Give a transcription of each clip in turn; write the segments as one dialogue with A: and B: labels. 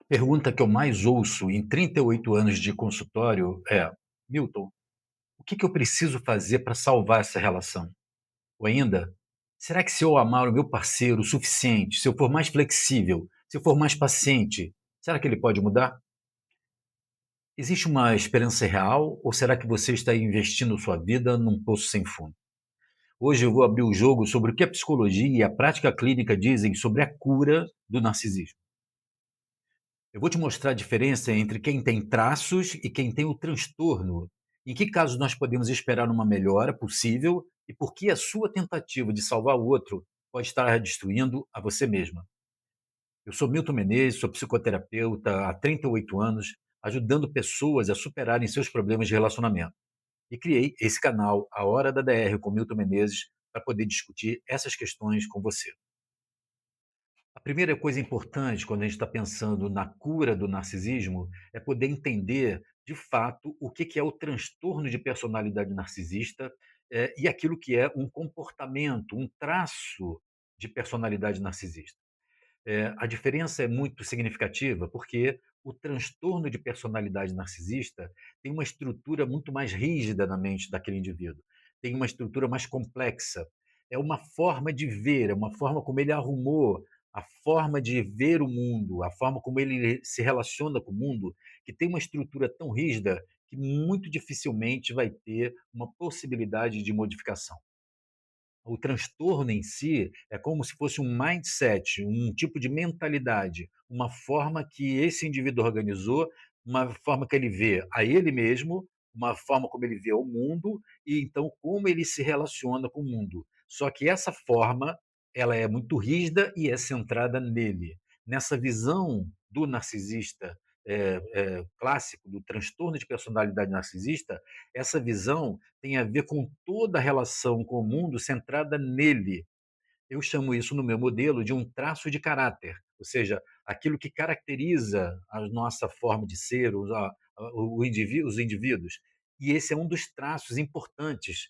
A: Pergunta que eu mais ouço em 38 anos de consultório é: Milton, o que eu preciso fazer para salvar essa relação? Ou ainda, será que se eu amar o meu parceiro o suficiente, se eu for mais flexível, se eu for mais paciente, será que ele pode mudar? Existe uma esperança real ou será que você está investindo sua vida num poço sem fundo? Hoje eu vou abrir o jogo sobre o que a psicologia e a prática clínica dizem sobre a cura do narcisismo. Eu vou te mostrar a diferença entre quem tem traços e quem tem o transtorno. Em que casos nós podemos esperar uma melhora possível e por que a sua tentativa de salvar o outro pode estar destruindo a você mesma. Eu sou Milton Menezes, sou psicoterapeuta há 38 anos, ajudando pessoas a superarem seus problemas de relacionamento. E criei esse canal, A Hora da DR com Milton Menezes, para poder discutir essas questões com você. A primeira coisa importante quando a gente está pensando na cura do narcisismo é poder entender, de fato, o que é o transtorno de personalidade narcisista e aquilo que é um comportamento, um traço de personalidade narcisista. A diferença é muito significativa porque o transtorno de personalidade narcisista tem uma estrutura muito mais rígida na mente daquele indivíduo, tem uma estrutura mais complexa. É uma forma de ver, é uma forma como ele arrumou a forma de ver o mundo, a forma como ele se relaciona com o mundo, que tem uma estrutura tão rígida que muito dificilmente vai ter uma possibilidade de modificação. O transtorno em si é como se fosse um mindset, um tipo de mentalidade, uma forma que esse indivíduo organizou, uma forma que ele vê a ele mesmo, uma forma como ele vê o mundo e então como ele se relaciona com o mundo. Só que essa forma, ela é muito rígida e é centrada nele. Nessa visão do narcisista clássico, do transtorno de personalidade narcisista, essa visão tem a ver com toda a relação com o mundo centrada nele. Eu chamo isso no meu modelo de um traço de caráter, ou seja, aquilo que caracteriza a nossa forma de ser, os indivíduos. E esse é um dos traços importantes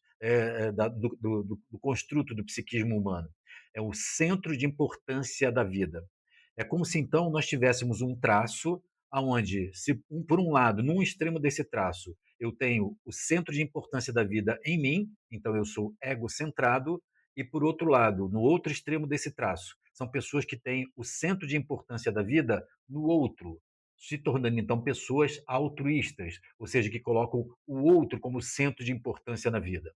A: do construto do psiquismo humano. É o centro de importância da vida. É como se então nós tivéssemos um traço aonde, se por um lado, num extremo desse traço, eu tenho o centro de importância da vida em mim, então eu sou egocentrado, e por outro lado, no outro extremo desse traço, são pessoas que têm o centro de importância da vida no outro, se tornando então pessoas altruístas, ou seja, que colocam o outro como centro de importância na vida.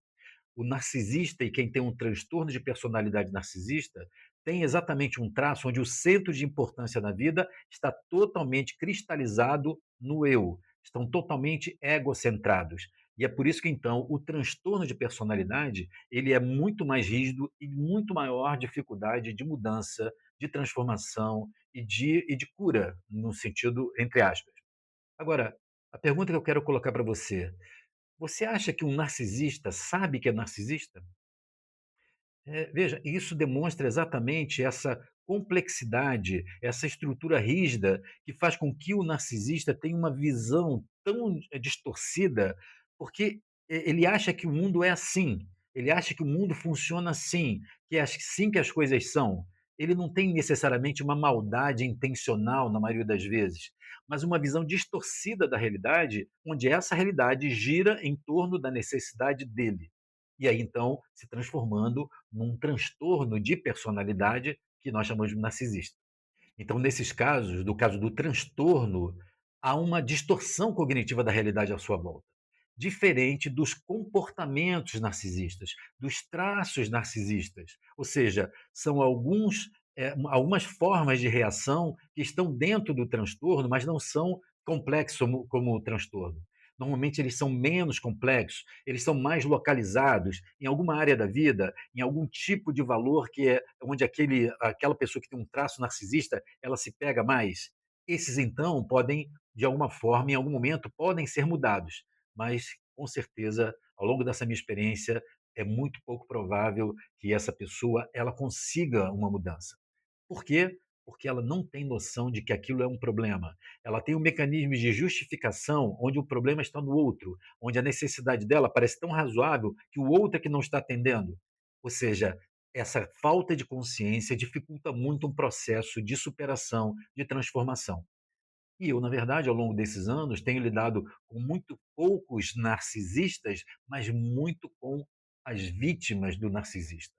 A: O narcisista e quem tem um transtorno de personalidade narcisista tem exatamente um traço onde o centro de importância na vida está totalmente cristalizado no eu, estão totalmente egocentrados. E é por isso que então o transtorno de personalidade, ele é muito mais rígido e muito maior dificuldade de mudança, de transformação e de cura, no sentido entre aspas. Agora, a pergunta que eu quero colocar para você: você acha que um narcisista sabe que é narcisista? Veja, isso demonstra exatamente essa complexidade, essa estrutura rígida que faz com que o narcisista tenha uma visão tão distorcida, porque ele acha que o mundo é assim, ele acha que o mundo funciona assim, que é assim que as coisas são. Ele não tem necessariamente uma maldade intencional na maioria das vezes, mas uma visão distorcida da realidade, onde essa realidade gira em torno da necessidade dele. E aí, então, se transformando num transtorno de personalidade que nós chamamos de narcisista. Então, nesses casos, no caso do transtorno, há uma distorção cognitiva da realidade à sua volta, diferente dos comportamentos narcisistas, dos traços narcisistas. Ou seja, são algumas formas de reação que estão dentro do transtorno, mas não são complexos como o transtorno. Normalmente eles são menos complexos, eles são mais localizados em alguma área da vida, em algum tipo de valor que é onde aquela pessoa que tem um traço narcisista, ela se pega mais. Esses então podem, de alguma forma, em algum momento, podem ser mudados, mas com certeza, ao longo dessa minha experiência, é muito pouco provável que essa pessoa ela consiga uma mudança. Por quê? Porque ela não tem noção de que aquilo é um problema. Ela tem um mecanismo de justificação onde o problema está no outro, onde a necessidade dela parece tão razoável que o outro é que não está atendendo. Ou seja, essa falta de consciência dificulta muito um processo de superação, de transformação. E eu, na verdade, ao longo desses anos, tenho lidado com muito poucos narcisistas, mas muito com as vítimas do narcisista.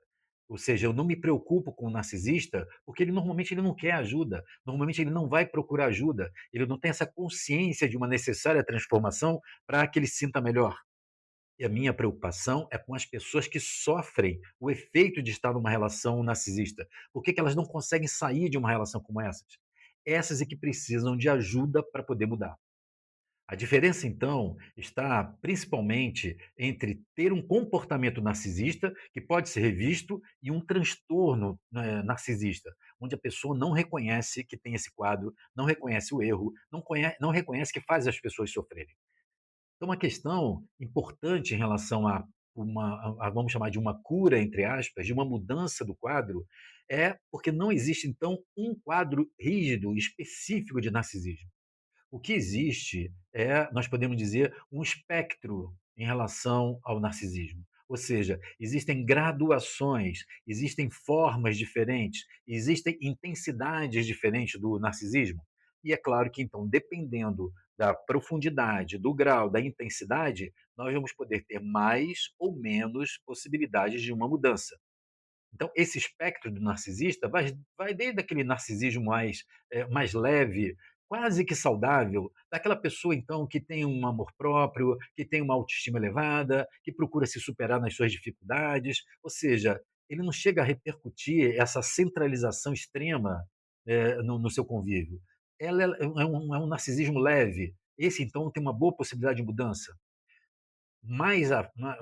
A: Ou seja, eu não me preocupo com o narcisista, porque ele normalmente ele não quer ajuda, normalmente ele não vai procurar ajuda, ele não tem essa consciência de uma necessária transformação para que ele se sinta melhor. E a minha preocupação é com as pessoas que sofrem o efeito de estar numa relação narcisista. Por que que elas não conseguem sair de uma relação como essas? Essas é que precisam de ajuda para poder mudar. A diferença, então, está principalmente entre ter um comportamento narcisista, que pode ser revisto, e um transtorno, narcisista, onde a pessoa não reconhece que tem esse quadro, não reconhece o erro, não reconhece que faz as pessoas sofrerem. Então, uma questão importante em relação a vamos chamar de uma cura, entre aspas, de uma mudança do quadro, é porque não existe, então, um quadro rígido, específico de narcisismo. O que existe é, nós podemos dizer, um espectro em relação ao narcisismo. Ou seja, existem graduações, existem formas diferentes, existem intensidades diferentes do narcisismo. E é claro que, então, dependendo da profundidade, do grau, da intensidade, nós vamos poder ter mais ou menos possibilidades de uma mudança. Então, esse espectro do narcisista vai desde aquele narcisismo mais leve, quase que saudável, daquela pessoa, então, que tem um amor próprio, que tem uma autoestima elevada, que procura se superar nas suas dificuldades, ou seja, ele não chega a repercutir essa centralização extrema, no seu convívio. Ela é um narcisismo leve. Esse, então, tem uma boa possibilidade de mudança. Mais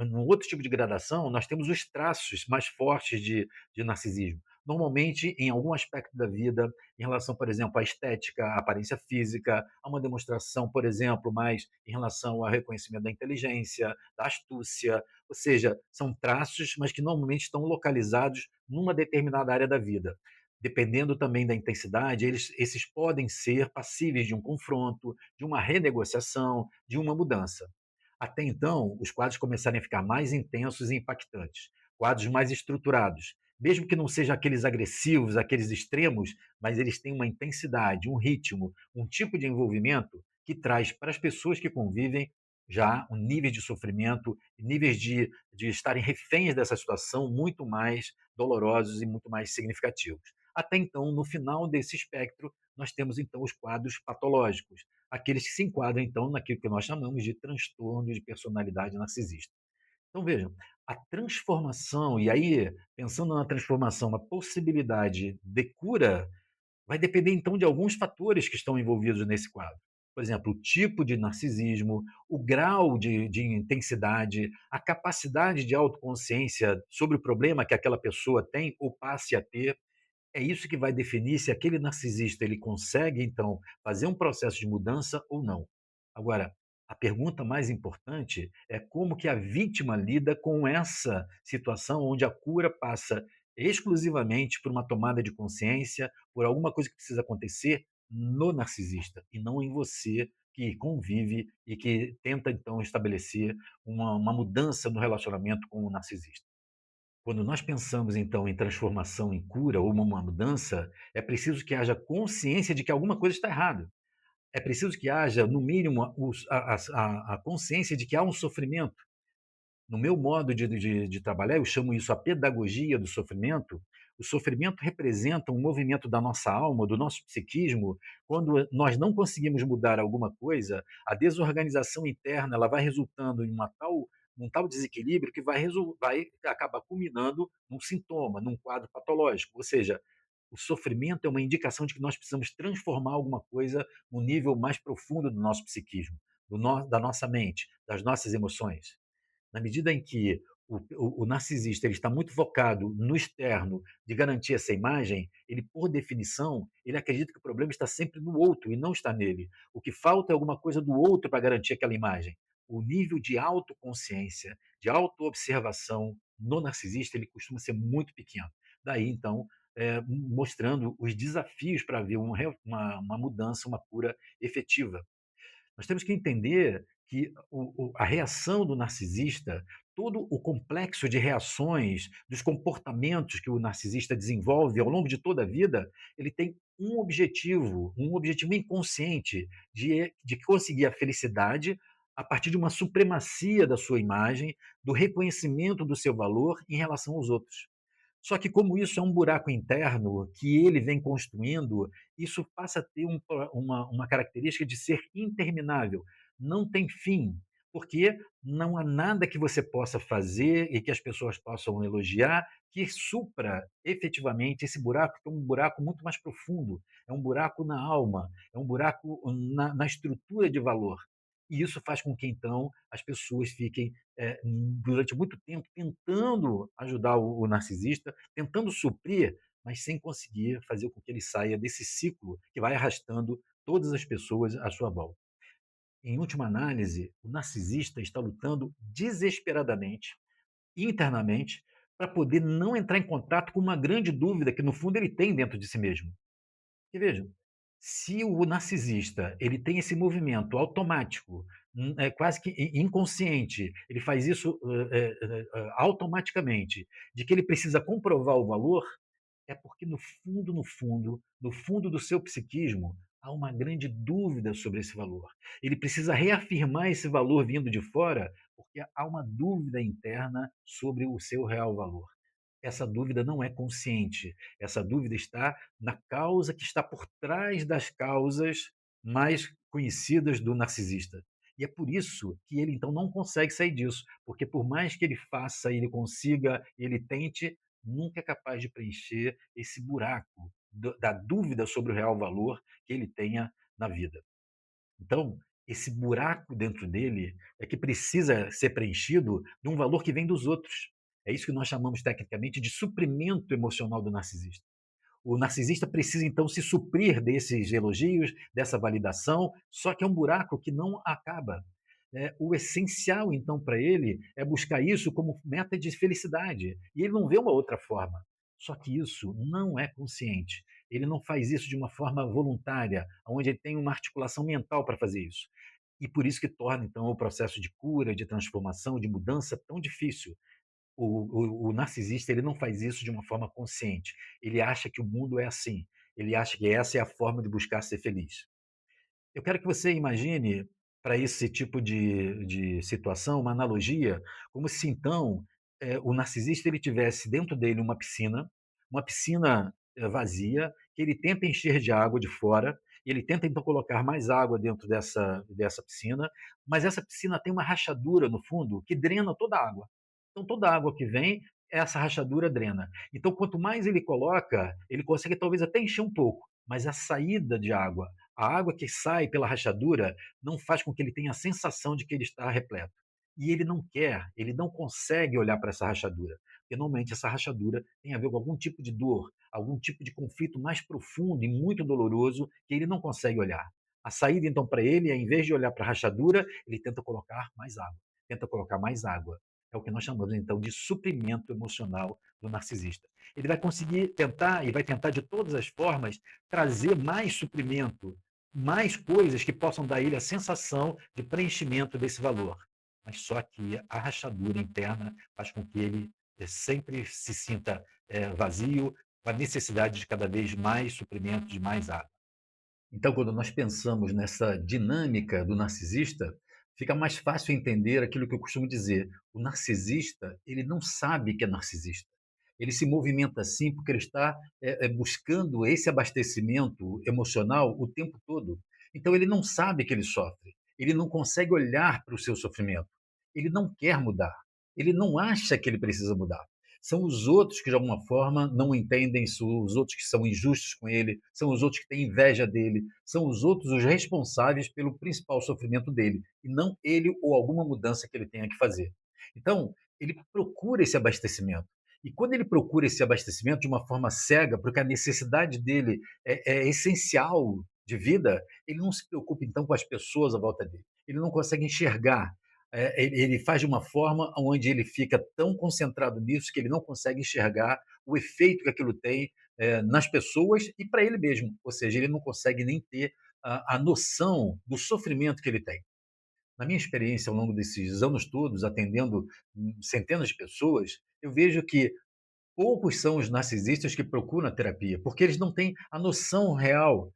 A: no outro tipo de gradação, nós temos os traços mais fortes de narcisismo. Normalmente, em algum aspecto da vida, em relação, por exemplo, à estética, à aparência física, a uma demonstração, por exemplo, mais em relação ao reconhecimento da inteligência, da astúcia, ou seja, são traços, mas que normalmente estão localizados numa determinada área da vida. Dependendo também da intensidade, esses podem ser passíveis de um confronto, de uma renegociação, de uma mudança. Até então, os quadros começarem a ficar mais intensos e impactantes, quadros mais estruturados, mesmo que não sejam aqueles agressivos, aqueles extremos, mas eles têm uma intensidade, um ritmo, um tipo de envolvimento que traz para as pessoas que convivem já um nível de sofrimento, níveis de estarem reféns dessa situação muito mais dolorosos e muito mais significativos. Até então, no final desse espectro, nós temos então os quadros patológicos, aqueles que se enquadram, então, naquilo que nós chamamos de transtorno de personalidade narcisista. Então, vejam, a transformação, e aí, pensando na transformação, uma possibilidade de cura, vai depender, então, de alguns fatores que estão envolvidos nesse quadro. Por exemplo, o tipo de narcisismo, o grau de intensidade, a capacidade de autoconsciência sobre o problema que aquela pessoa tem ou passe a ter, é isso que vai definir se aquele narcisista ele consegue, então, fazer um processo de mudança ou não. Agora, a pergunta mais importante é como que a vítima lida com essa situação onde a cura passa exclusivamente por uma tomada de consciência, por alguma coisa que precisa acontecer no narcisista e não em você que convive e que tenta então estabelecer uma mudança no relacionamento com o narcisista. Quando nós pensamos, então, em transformação, em cura ou uma mudança, é preciso que haja consciência de que alguma coisa está errada. É preciso que haja, no mínimo, a consciência de que há um sofrimento. No meu modo de trabalhar, eu chamo isso a pedagogia do sofrimento. O sofrimento representa um movimento da nossa alma, do nosso psiquismo. Quando nós não conseguimos mudar alguma coisa, a desorganização interna ela vai resultando em um tal desequilíbrio que vai acabar culminando num sintoma, num quadro patológico. Ou seja, o sofrimento é uma indicação de que nós precisamos transformar alguma coisa no nível mais profundo do nosso psiquismo, da nossa mente, das nossas emoções. Na medida em que o narcisista ele está muito focado no externo de garantir essa imagem, ele, por definição, ele acredita que o problema está sempre no outro e não está nele. O que falta é alguma coisa do outro para garantir aquela imagem. O nível de autoconsciência, de autoobservação no narcisista, ele costuma ser muito pequeno. Daí, então, mostrando os desafios para haver uma mudança, uma cura efetiva. Nós temos que entender que a reação do narcisista, todo o complexo de reações, dos comportamentos que o narcisista desenvolve ao longo de toda a vida, ele tem um objetivo inconsciente de conseguir a felicidade a partir de uma supremacia da sua imagem, do reconhecimento do seu valor em relação aos outros. Só que como isso é um buraco interno que ele vem construindo, isso passa a ter uma característica de ser interminável, não tem fim, porque não há nada que você possa fazer e que as pessoas possam elogiar que supra efetivamente esse buraco, que é um buraco muito mais profundo, é um buraco na alma, é um buraco na estrutura de valor. E isso faz com que então as pessoas fiquem durante muito tempo tentando ajudar o narcisista, tentando suprir, mas sem conseguir fazer com que ele saia desse ciclo que vai arrastando todas as pessoas à sua volta. Em última análise, o narcisista está lutando desesperadamente, internamente, para poder não entrar em contato com uma grande dúvida que, no fundo, ele tem dentro de si mesmo. Porque vejam, se o narcisista ele tem esse movimento automático, quase que inconsciente, ele faz isso automaticamente, de que ele precisa comprovar o valor, é porque no fundo, no fundo, no fundo do seu psiquismo, há uma grande dúvida sobre esse valor. Ele precisa reafirmar esse valor vindo de fora, porque há uma dúvida interna sobre o seu real valor. Essa dúvida não é consciente, essa dúvida está na causa que está por trás das causas mais conhecidas do narcisista. E é por isso que ele então não consegue sair disso, porque por mais que ele faça, ele consiga, ele tente, nunca é capaz de preencher esse buraco da dúvida sobre o real valor que ele tenha na vida. Então, esse buraco dentro dele é que precisa ser preenchido de um valor que vem dos outros. É isso que nós chamamos tecnicamente de suprimento emocional do narcisista. O narcisista precisa então se suprir desses elogios, dessa validação, só que é um buraco que não acaba. O essencial, então, para ele é buscar isso como meta de felicidade. E ele não vê uma outra forma. Só que isso não é consciente. Ele não faz isso de uma forma voluntária, onde ele tem uma articulação mental para fazer isso. E por isso que torna, então, o processo de cura, de transformação, de mudança tão difícil. O narcisista ele não faz isso de uma forma consciente. Ele acha que o mundo é assim. Ele acha que essa é a forma de buscar ser feliz. Eu quero que você imagine, para esse tipo de situação, uma analogia, como se então o narcisista ele tivesse dentro dele uma piscina vazia, que ele tenta encher de água de fora, e ele tenta então colocar mais água dentro dessa piscina, mas essa piscina tem uma rachadura no fundo que drena toda a água. Então toda a água que vem, essa rachadura drena. Então quanto mais ele coloca, ele consegue talvez até encher um pouco, mas a saída de água, a água que sai pela rachadura não faz com que ele tenha a sensação de que ele está repleto. E ele não quer, ele não consegue olhar para essa rachadura, porque normalmente essa rachadura tem a ver com algum tipo de dor, algum tipo de conflito mais profundo e muito doloroso que ele não consegue olhar. A saída, então, para ele, é, em vez de olhar para a rachadura, ele tenta colocar mais água, tenta colocar mais água. É o que nós chamamos, então, de suprimento emocional do narcisista. Ele vai conseguir tentar, e vai tentar de todas as formas, trazer mais suprimento, mais coisas que possam dar a ele a sensação de preenchimento desse valor. Mas só que a rachadura interna faz com que ele sempre se sinta vazio, com a necessidade de cada vez mais suprimento, de mais água. Então, quando nós pensamos nessa dinâmica do narcisista, fica mais fácil entender aquilo que eu costumo dizer. O narcisista, ele não sabe que é narcisista. Ele se movimenta assim porque ele está buscando esse abastecimento emocional o tempo todo. Então, ele não sabe que ele sofre. Ele não consegue olhar para o seu sofrimento. Ele não quer mudar. Ele não acha que ele precisa mudar. São os outros que, de alguma forma, não entendem, são os outros que são injustos com ele, são os outros que têm inveja dele, são os outros os responsáveis pelo principal sofrimento dele, e não ele ou alguma mudança que ele tenha que fazer. Então, ele procura esse abastecimento. E quando ele procura esse abastecimento de uma forma cega, porque a necessidade dele é essencial de vida, ele não se preocupa então com as pessoas à volta dele. Ele não consegue enxergar, ele faz de uma forma onde ele fica tão concentrado nisso que ele não consegue enxergar o efeito que aquilo tem nas pessoas e para ele mesmo. Ou seja, ele não consegue nem ter a noção do sofrimento que ele tem. Na minha experiência, ao longo desses anos todos, atendendo centenas de pessoas, eu vejo que poucos são os narcisistas que procuram a terapia, porque eles não têm a noção real.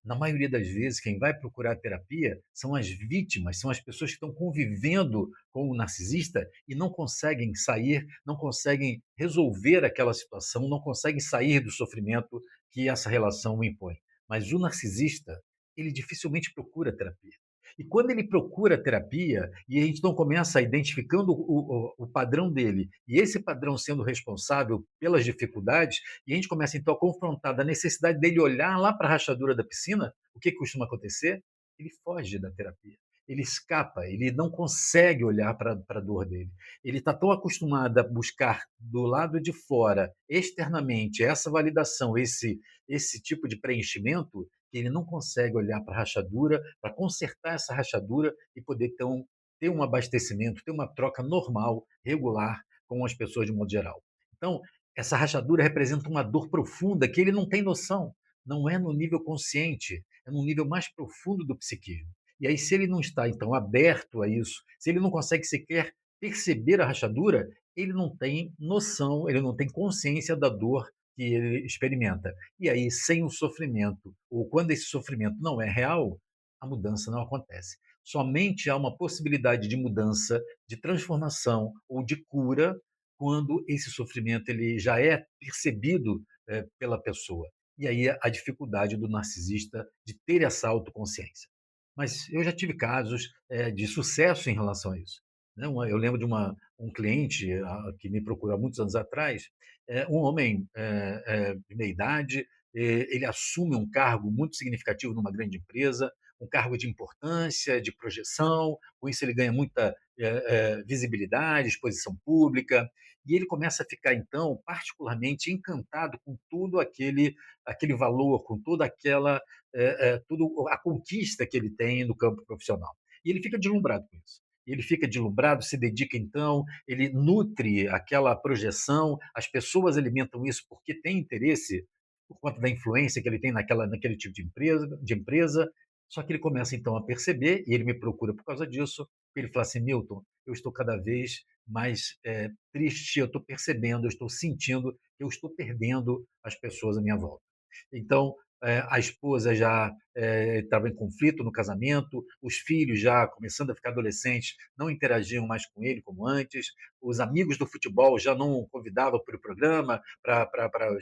A: Na maioria das vezes, quem vai procurar terapia são as vítimas, são as pessoas que estão convivendo com o narcisista e não conseguem sair, não conseguem resolver aquela situação, não conseguem sair do sofrimento que essa relação impõe. Mas o narcisista, ele dificilmente procura terapia. E quando ele procura terapia, e a gente então começa identificando o padrão dele, e esse padrão sendo responsável pelas dificuldades, e a gente começa então a confrontar da necessidade dele olhar lá para a rachadura da piscina, o que costuma acontecer? Ele foge da terapia. Ele escapa, ele não consegue olhar para a dor dele. Ele está tão acostumado a buscar do lado de fora, externamente, essa validação, esse tipo de preenchimento, que ele não consegue olhar para a rachadura, para consertar essa rachadura e poder então, ter um abastecimento, ter uma troca normal, regular com as pessoas de modo geral. Então, essa rachadura representa uma dor profunda que ele não tem noção, não é no nível consciente, é no nível mais profundo do psiquismo. E aí, se ele não está, então, aberto a isso, se ele não consegue sequer perceber a rachadura, ele não tem noção, ele não tem consciência da dor que ele experimenta. E aí, sem o sofrimento, ou quando esse sofrimento não é real, a mudança não acontece. Somente há uma possibilidade de mudança, de transformação ou de cura quando esse sofrimento ele já é percebido pela pessoa. E aí a dificuldade do narcisista de ter essa autoconsciência. Mas eu já tive casos de sucesso em relação a isso. Né? Eu lembro de um cliente que me procurou há muitos anos atrás, um homem de meia idade, ele assume um cargo muito significativo numa grande empresa, um cargo de importância, de projeção, com isso ele ganha muita visibilidade, exposição pública, e ele começa a ficar, então, particularmente encantado com todo aquele valor, com toda aquela tudo a conquista que ele tem no campo profissional. E ele fica deslumbrado com isso. Ele fica deslumbrado, se dedica então, ele nutre aquela projeção, as pessoas alimentam isso porque têm interesse por conta da influência que ele tem naquele tipo de empresa. Só que ele começa então a perceber, e ele me procura por causa disso, ele fala assim: Milton, eu estou cada vez mais triste, eu estou percebendo, eu estou sentindo que eu estou perdendo as pessoas à minha volta. Então, a esposa já estava em conflito no casamento, os filhos já começando a ficar adolescentes não interagiam mais com ele como antes, os amigos do futebol já não o convidavam para o programa, para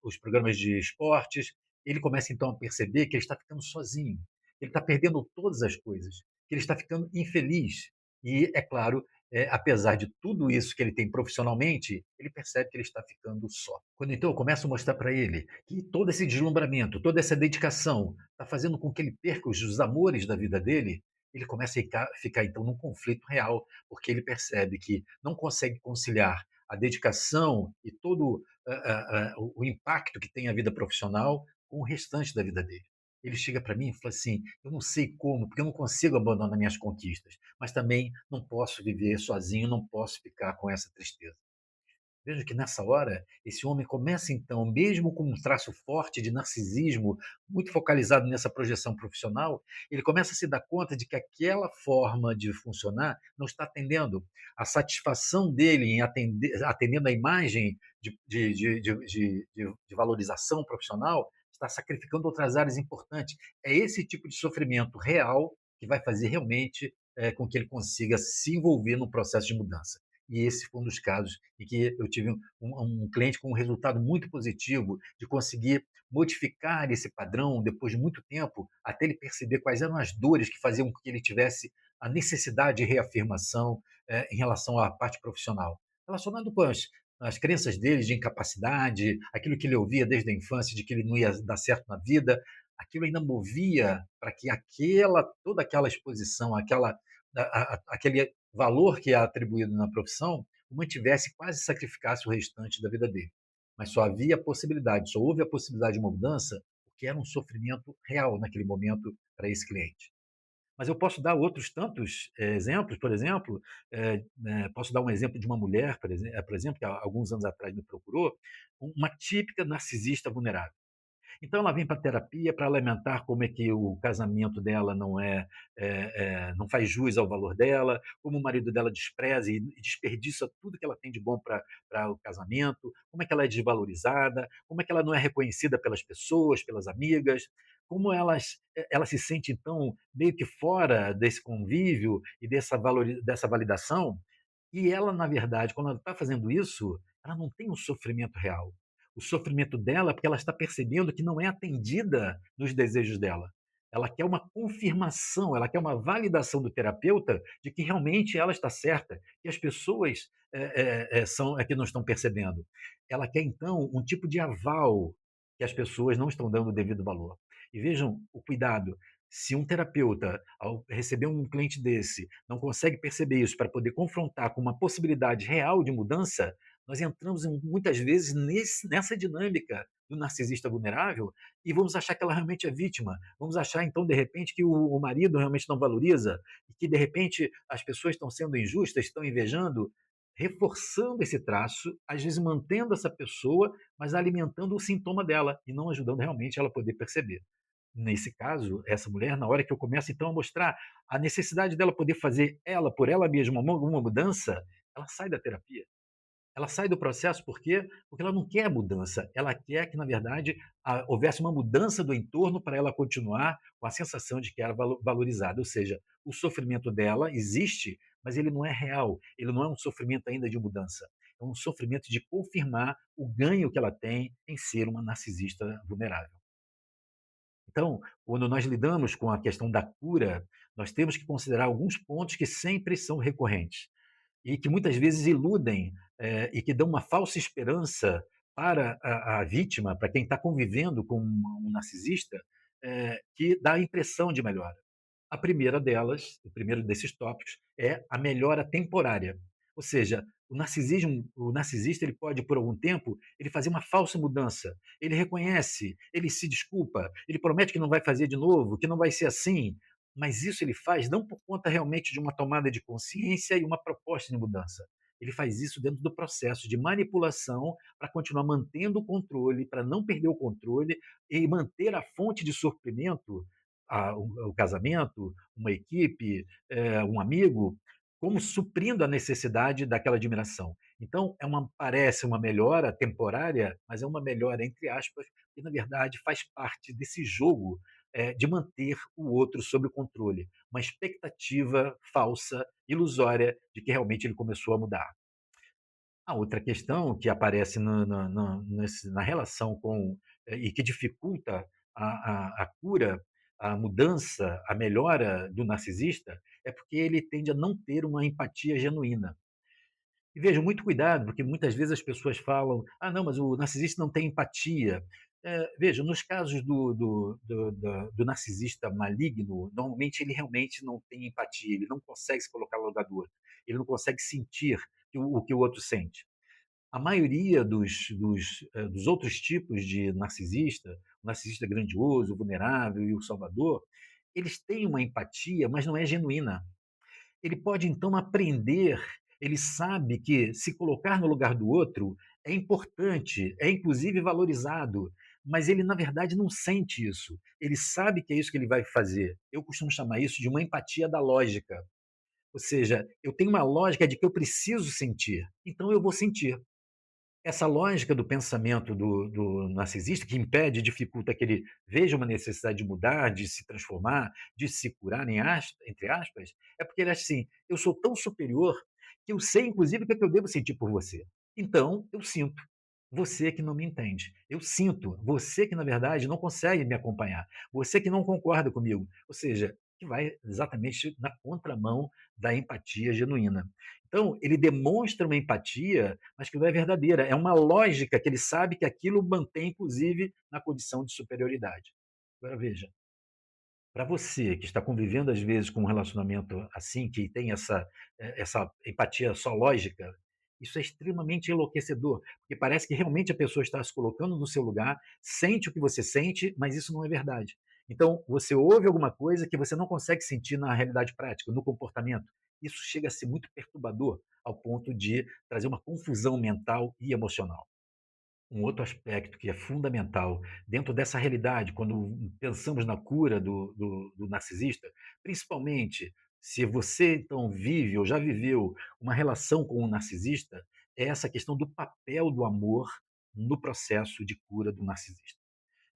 A: os programas de esportes. Ele começa então a perceber que ele está ficando sozinho, ele está perdendo todas as coisas, que ele está ficando infeliz. E, é claro, apesar de tudo isso que ele tem profissionalmente, ele percebe que ele está ficando só. Quando então eu começo a mostrar para ele que todo esse deslumbramento, toda essa dedicação está fazendo com que ele perca os amores da vida dele, ele começa a ficar então num conflito real, porque ele percebe que não consegue conciliar a dedicação e todo o impacto que tem a vida profissional com o restante da vida dele. Ele chega para mim e fala assim: eu não sei como, porque eu não consigo abandonar minhas conquistas, mas também não posso viver sozinho, não posso ficar com essa tristeza. Veja que nessa hora, esse homem começa então, mesmo com um traço forte de narcisismo, muito focalizado nessa projeção profissional, ele começa a se dar conta de que aquela forma de funcionar não está atendendo. A satisfação dele em atendendo a imagem de valorização profissional está sacrificando outras áreas importantes. É esse tipo de sofrimento real que vai fazer realmente com que ele consiga se envolver no processo de mudança. E esse foi um dos casos em que eu tive um cliente com um resultado muito positivo de conseguir modificar esse padrão depois de muito tempo, até ele perceber quais eram as dores que faziam com que ele tivesse a necessidade de reafirmação em relação à parte profissional. Relacionado com as crenças dele de incapacidade, aquilo que ele ouvia desde a infância de que ele não ia dar certo na vida, aquilo ainda movia para que toda aquela exposição, aquele valor que é atribuído na profissão, o mantivesse, quase sacrificasse o restante da vida dele. Mas só havia possibilidade, só houve a possibilidade de uma mudança, porque era um sofrimento real naquele momento para esse cliente. Mas eu posso dar outros tantos exemplos, por exemplo, posso dar um exemplo de uma mulher, por exemplo, que há alguns anos atrás me procurou, uma típica narcisista vulnerável. Então ela vem para a terapia para lamentar como é que o casamento dela não faz jus ao valor dela, como o marido dela despreza e desperdiça tudo que ela tem de bom para o casamento, como é que ela é desvalorizada, como é que ela não é reconhecida pelas pessoas, pelas amigas, como ela se sente então meio que fora desse convívio e dessa validação, e ela, na verdade, quando ela está fazendo isso, ela não tem um sofrimento real. O sofrimento dela é porque ela está percebendo que não é atendida nos desejos dela. Ela quer uma confirmação, ela quer uma validação do terapeuta de que realmente ela está certa, e as pessoas são é que não estão percebendo. Ela quer, então, um tipo de aval que as pessoas não estão dando o devido valor. E vejam o cuidado. Se um terapeuta, ao receber um cliente desse, não consegue perceber isso para poder confrontar com uma possibilidade real de mudança, nós entramos muitas vezes nessa dinâmica do narcisista vulnerável e vamos achar que ela realmente é vítima. Vamos achar, então, de repente, que o marido realmente não valoriza e que, de repente, as pessoas estão sendo injustas, estão invejando, reforçando esse traço, às vezes mantendo essa pessoa, mas alimentando o sintoma dela e não ajudando realmente ela a poder perceber. Nesse caso, essa mulher, na hora que eu começo então a mostrar a necessidade dela poder fazer ela, por ela mesma, uma mudança, ela sai da terapia. Ela sai do processo por quê? Porque ela não quer mudança, ela quer que, na verdade, houvesse uma mudança do entorno para ela continuar com a sensação de que era valorizada. Ou seja, o sofrimento dela existe, mas ele não é real, ele não é um sofrimento ainda de mudança. É um sofrimento de confirmar o ganho que ela tem em ser uma narcisista vulnerável. Então, quando nós lidamos com a questão da cura, nós temos que considerar alguns pontos que sempre são recorrentes e que muitas vezes iludem e que dão uma falsa esperança para a vítima, para quem está convivendo com um narcisista, que dá a impressão de melhora. A primeira delas, o primeiro desses tópicos, é a melhora temporária. Ou seja, o narcisista ele pode, por algum tempo, ele fazer uma falsa mudança. Ele reconhece, ele se desculpa, ele promete que não vai fazer de novo, que não vai ser assim. Mas isso ele faz não por conta realmente de uma tomada de consciência e uma proposta de mudança. Ele faz isso dentro do processo de manipulação para continuar mantendo o controle, para não perder o controle e manter a fonte de sofrimento o casamento, uma equipe, um amigo, como suprindo a necessidade daquela admiração. Então, parece uma melhora temporária, mas é uma melhora, entre aspas, que na verdade faz parte desse jogo de manter o outro sob o controle, uma expectativa falsa, ilusória, de que realmente ele começou a mudar. A outra questão que aparece na relação e que dificulta a cura, a mudança, a melhora do narcisista, é porque ele tende a não ter uma empatia genuína. E vejam, muito cuidado, porque muitas vezes as pessoas falam: "Ah, não, mas o narcisista não tem empatia". Veja, nos casos do narcisista maligno, normalmente ele realmente não tem empatia, ele não consegue se colocar no lugar do outro, ele não consegue sentir o que o outro sente. A maioria dos outros tipos de narcisista, o narcisista grandioso, o vulnerável e o salvador, eles têm uma empatia, mas não é genuína. Ele pode então aprender, ele sabe que se colocar no lugar do outro é importante, é inclusive valorizado, mas ele na verdade não sente isso. Ele sabe que é isso que ele vai fazer. Eu costumo chamar isso de uma empatia da lógica. Ou seja, eu tenho uma lógica de que eu preciso sentir, então eu vou sentir. Essa lógica do pensamento do narcisista, que impede, dificulta que ele veja uma necessidade de mudar, de se transformar, de se curar, entre aspas, é porque ele acha assim: eu sou tão superior que eu sei, inclusive, o que é que eu devo sentir por você. Então, eu sinto. Você que não me entende. Eu sinto. Você que, na verdade, não consegue me acompanhar. Você que não concorda comigo. Ou seja, que vai exatamente na contramão da empatia genuína. Então, ele demonstra uma empatia, mas que não é verdadeira. É uma lógica que ele sabe que aquilo mantém, inclusive, na condição de superioridade. Agora, veja, para você que está convivendo, às vezes, com um relacionamento assim, que tem essa empatia só lógica, isso é extremamente enlouquecedor, porque parece que realmente a pessoa está se colocando no seu lugar, sente o que você sente, mas isso não é verdade. Então, você ouve alguma coisa que você não consegue sentir na realidade prática, no comportamento. Isso chega a ser muito perturbador, ao ponto de trazer uma confusão mental e emocional. Um outro aspecto que é fundamental dentro dessa realidade, quando pensamos na cura do narcisista, principalmente se você então vive ou já viveu uma relação com um narcisista, é essa questão do papel do amor no processo de cura do narcisista.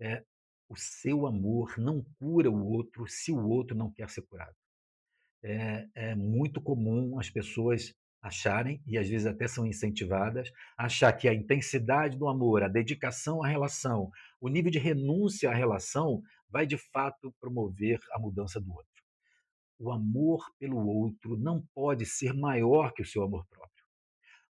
A: É, o seu amor não cura o outro se o outro não quer ser curado. É muito comum as pessoas acharem, e às vezes até são incentivadas, a achar que a intensidade do amor, a dedicação à relação, o nível de renúncia à relação vai de fato promover a mudança do outro. O amor pelo outro não pode ser maior que o seu amor próprio.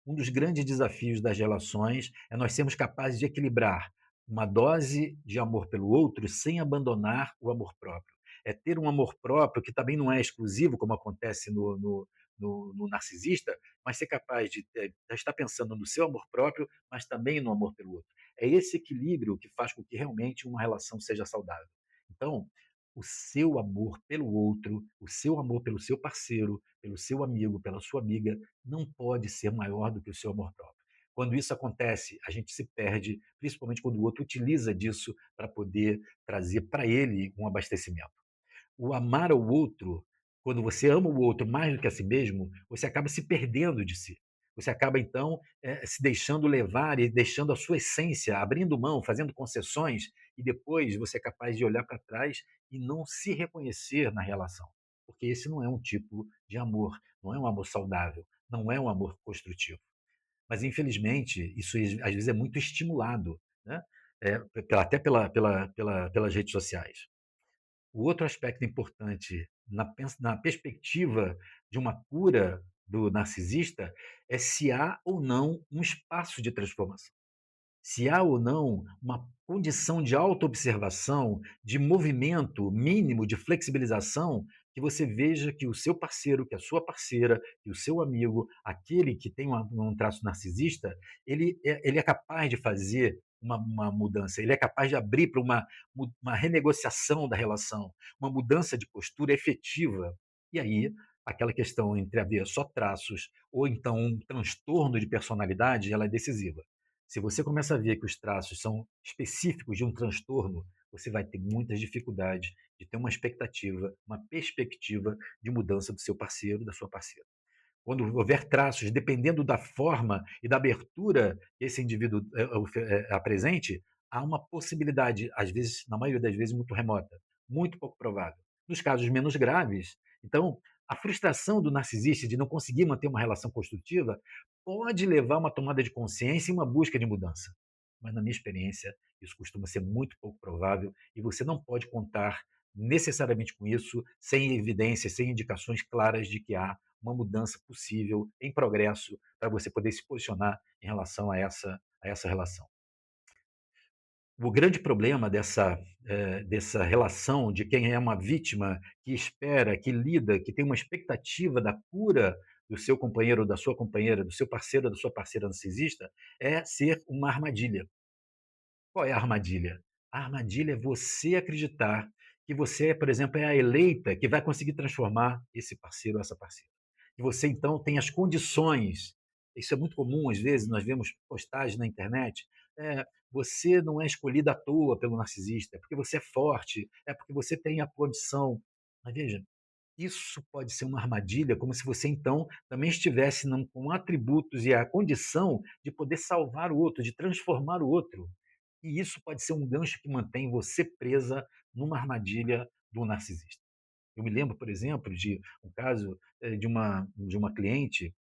A: Um dos grandes desafios das relações é nós sermos capazes de equilibrar uma dose de amor pelo outro sem abandonar o amor próprio. É ter um amor próprio que também não é exclusivo, como acontece no narcisista, mas ser capaz de estar pensando no seu amor próprio, mas também no amor pelo outro. É esse equilíbrio que faz com que realmente uma relação seja saudável. Então, o seu amor pelo outro, o seu amor pelo seu parceiro, pelo seu amigo, pela sua amiga, não pode ser maior do que o seu amor próprio. Quando isso acontece, a gente se perde, principalmente quando o outro utiliza disso para poder trazer para ele um abastecimento. O amar ao outro, quando você ama o outro mais do que a si mesmo, você acaba se perdendo de si. Você acaba, então, se deixando levar e deixando a sua essência, abrindo mão, fazendo concessões, e depois você é capaz de olhar para trás e não se reconhecer na relação. Porque esse não é um tipo de amor, não é um amor saudável, não é um amor construtivo. Mas, infelizmente, isso às vezes é muito estimulado, né? Até pelas redes sociais. O outro aspecto importante na perspectiva de uma cura do narcisista é se há ou não um espaço de transformação. Se há ou não uma condição de autoobservação, de movimento mínimo, de flexibilização, que você veja que o seu parceiro, que a sua parceira, que o seu amigo, aquele que tem um traço narcisista, ele é capaz de fazer uma mudança, ele é capaz de abrir para uma renegociação da relação, uma mudança de postura efetiva. E aí, aquela questão entre haver só traços ou então um transtorno de personalidade, ela é decisiva. Se você começa a ver que os traços são específicos de um transtorno, você vai ter muitas dificuldades de ter uma expectativa, uma perspectiva de mudança do seu parceiro, da sua parceira. Quando houver traços, dependendo da forma e da abertura que esse indivíduo apresente, há uma possibilidade, às vezes, na maioria das vezes, muito remota, muito pouco provável. Nos casos menos graves, então, a frustração do narcisista de não conseguir manter uma relação construtiva pode levar a uma tomada de consciência e uma busca de mudança. Mas, na minha experiência, isso costuma ser muito pouco provável e você não pode contar necessariamente com isso, sem evidências, sem indicações claras de que há uma mudança possível, em progresso, para você poder se posicionar em relação a essa relação. O grande problema dessa relação de quem é uma vítima, que espera, que lida, que tem uma expectativa da cura do seu companheiro ou da sua companheira, do seu parceiro ou da sua parceira narcisista, é ser uma armadilha. Qual é a armadilha? A armadilha é você acreditar que você, por exemplo, é a eleita que vai conseguir transformar esse parceiro ou essa parceira. Que você, então, tem as condições. Isso é muito comum, às vezes, nós vemos postagens na internet. Você não é escolhida à toa pelo narcisista, é porque você é forte, é porque você tem a condição. Mas veja, isso pode ser uma armadilha, como se você, então, também estivesse com atributos e a condição de poder salvar o outro, de transformar o outro. E isso pode ser um gancho que mantém você presa numa armadilha do narcisista. Eu me lembro, por exemplo, de um caso de uma cliente,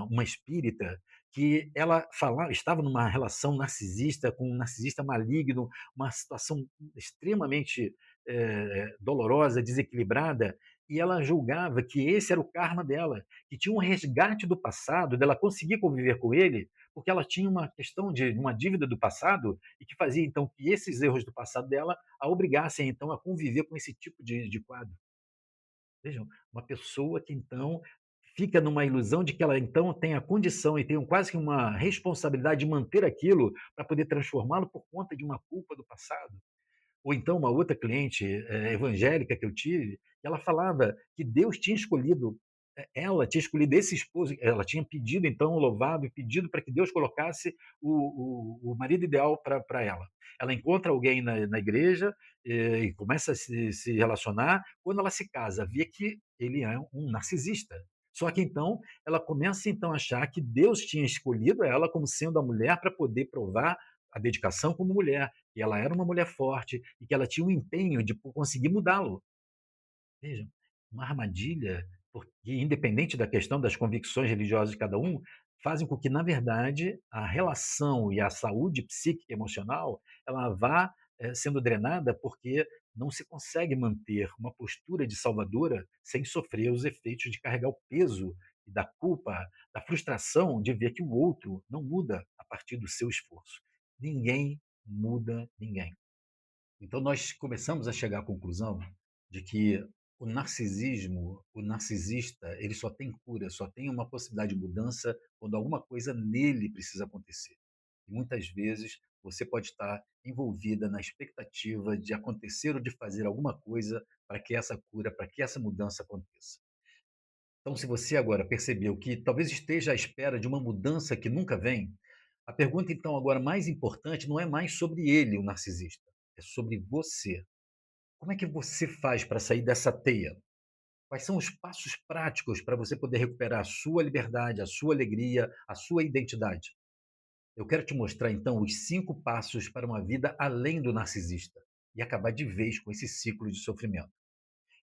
A: uma espírita, que ela estava numa relação narcisista com um narcisista maligno, uma situação extremamente dolorosa, desequilibrada, e ela julgava que esse era o karma dela, que tinha um resgate do passado, dela conseguir conviver com ele, porque ela tinha uma questão de uma dívida do passado e que fazia então que esses erros do passado dela a obrigassem então a conviver com esse tipo de quadro. Vejam, uma pessoa que então fica numa ilusão de que ela então tem a condição e tem quase que uma responsabilidade de manter aquilo para poder transformá-lo por conta de uma culpa do passado. Ou então uma outra cliente evangélica que eu tive, ela falava que Deus tinha escolhido ela tinha escolhido esse esposo, ela tinha pedido então, louvado e pedido para que Deus colocasse o marido ideal para ela. Ela encontra alguém na igreja, e começa a se relacionar. Quando ela se casa, vê que ele é um narcisista. Só que então, ela começa então a achar que Deus tinha escolhido ela como sendo a mulher para poder provar a dedicação como mulher, que ela era uma mulher forte e que ela tinha um empenho de conseguir mudá-lo. Veja, uma armadilha, porque independente da questão das convicções religiosas de cada um, fazem com que, na verdade, a relação e a saúde psíquica e emocional, ela vá, sendo drenada, porque não se consegue manter uma postura de salvadora sem sofrer os efeitos de carregar o peso e da culpa, da frustração de ver que o outro não muda a partir do seu esforço. Ninguém muda ninguém. Então nós começamos a chegar à conclusão de que o narcisista, ele só tem cura, só tem uma possibilidade de mudança quando alguma coisa nele precisa acontecer. E muitas vezes você pode estar envolvida na expectativa de acontecer ou de fazer alguma coisa para que essa cura, para que essa mudança aconteça. Então, se você agora percebeu que talvez esteja à espera de uma mudança que nunca vem, a pergunta então agora mais importante não é mais sobre ele, o narcisista, é sobre você. Como é que você faz para sair dessa teia? Quais são os passos práticos para você poder recuperar a sua liberdade, a sua alegria, a sua identidade? Eu quero te mostrar então os 5 passos para uma vida além do narcisista e acabar de vez com esse ciclo de sofrimento.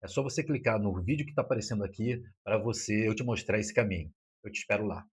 A: É só você clicar no vídeo que está aparecendo aqui para você eu te mostrar esse caminho. Eu te espero lá.